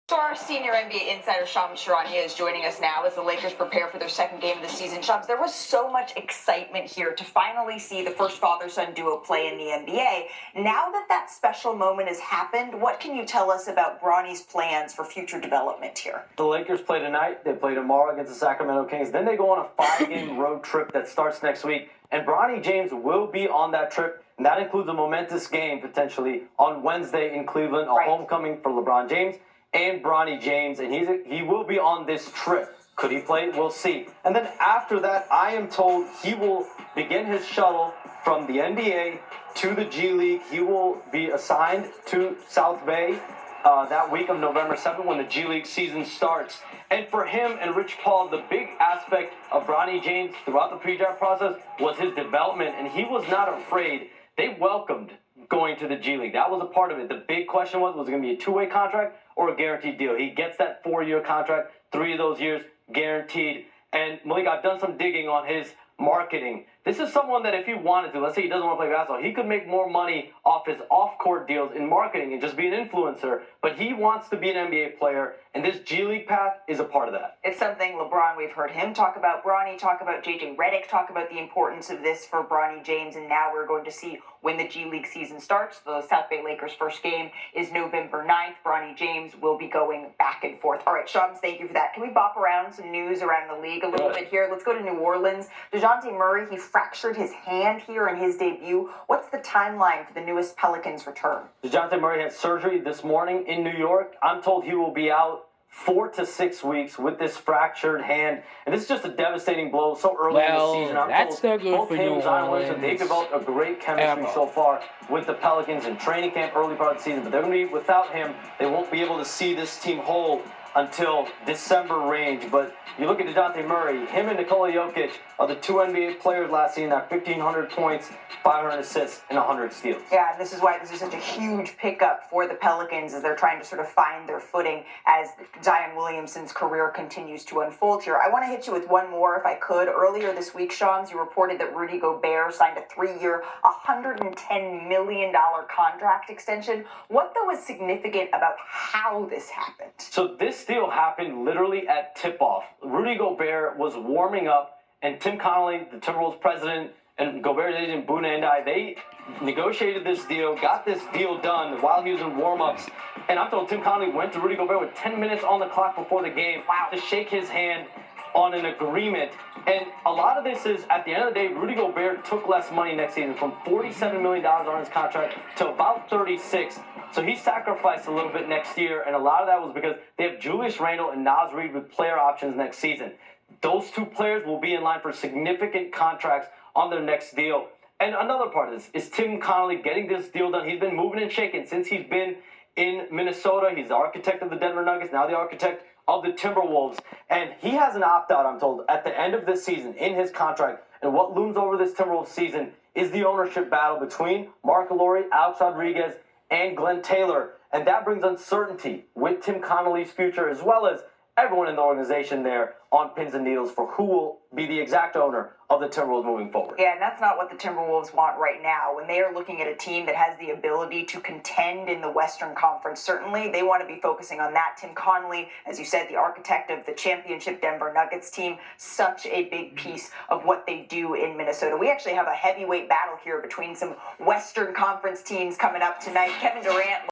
So our senior NBA insider Shams Charnia is joining us now as the Lakers prepare for their second game of the season. Shams, there was so much excitement here to finally see the first father-son duo play in the NBA. Now that that special moment has happened, what can you tell us about Bronny's plans for future development here? The Lakers play tonight. They play tomorrow against the Sacramento Kings. Then they go on a 5-game road trip that starts next week. And Bronny James will be on that trip. And that includes a momentous game, potentially, on Wednesday in Cleveland, a homecoming for LeBron James and Bronny James, and he will be on this trip. Could he play? We'll see. And then after that, I am told he will begin his shuttle from the NBA to the G League. He will be assigned to South Bay that week of November 7th when the G League season starts. And for him and Rich Paul, the big aspect of Bronny James throughout the pre-draft process was his development, and he was not afraid. They welcomed going to the G League. That was a part of it. The big question was it going to be a two-way contract or a guaranteed deal? He gets that 4-year contract, 3 of those years guaranteed. And Malik, I've done some digging on his marketing. This is someone that if he wanted to, let's say he doesn't want to play basketball, he could make more money off his off-court deals in marketing and just be an influencer. But he wants to be an NBA player, and this G League path is a part of that. It's something LeBron, we've heard him talk about, Bronny talk about, JJ Redick talk about the importance of this for Bronny James, and now we're going to see when the G League season starts. The South Bay Lakers' first game is November 9th. Bronny James will be going back and forth. All right, Shams, thank you for that. Can we bop around some news around the league a little bit here? Let's go to New Orleans. DeJounte Murray, he fractured his hand here in his debut. What's the timeline for the newest Pelicans return? DeJounte Murray had surgery this morning in New York. I'm told he will be out 4 to 6 weeks with this fractured hand, and this is just a devastating blow so early in the season. That's not good for New Orleans. They've developed a great chemistry so far with the Pelicans in training camp early part of the season, but they're going to be without him. They won't be able to see this team whole until December range. But you look at DeJounte Murray, him and Nikola Jokic are the two NBA players last season that 1,500 points, 500 assists, and 100 steals. Yeah, and this is why this is such a huge pickup for the Pelicans as they're trying to sort of find their footing as Zion Williamson's career continues to unfold here. I want to hit you with one more if I could. Earlier this week, Shams, you reported that Rudy Gobert signed a 3-year, $110 million contract extension. What, though, is significant about how this happened? So this deal happened literally at tip-off. Rudy Gobert was warming up, and Tim Connolly, the Timberwolves president, and Gobert's agent, Boone and they negotiated this deal, got this deal done while he was in warm-ups. And I'm told Tim Connolly went to Rudy Gobert with 10 minutes on the clock before the game to shake his hand on an agreement. And a lot of this is, at the end of the day, Rudy Gobert took less money next season, from $47 million on his contract to about $36. So he sacrificed a little bit next year, and a lot of that was because they have Julius Randle and Naz Reid with player options next season. Those two players will be in line for significant contracts on their next deal. And another part of this is Tim Connolly getting this deal done. He's been moving and shaking since he's been in Minnesota. He's the architect of the Denver Nuggets, now the architect of the Timberwolves. And he has an opt-out, I'm told, at the end of this season in his contract. And what looms over this Timberwolves season is the ownership battle between Mark Lowry, Alex Rodriguez, and Glenn Taylor. And that brings uncertainty with Tim Connolly's future, as well as everyone in the organization there on pins and needles for who will be the exact owner of the Timberwolves moving forward. Yeah, and that's not what the Timberwolves want right now. When they are looking at a team that has the ability to contend in the Western Conference, certainly they want to be focusing on that. Tim Connolly, as you said, the architect of the championship Denver Nuggets team, such a big piece of what they do in Minnesota. We actually have a heavyweight battle here between some Western Conference teams coming up tonight. Kevin Durant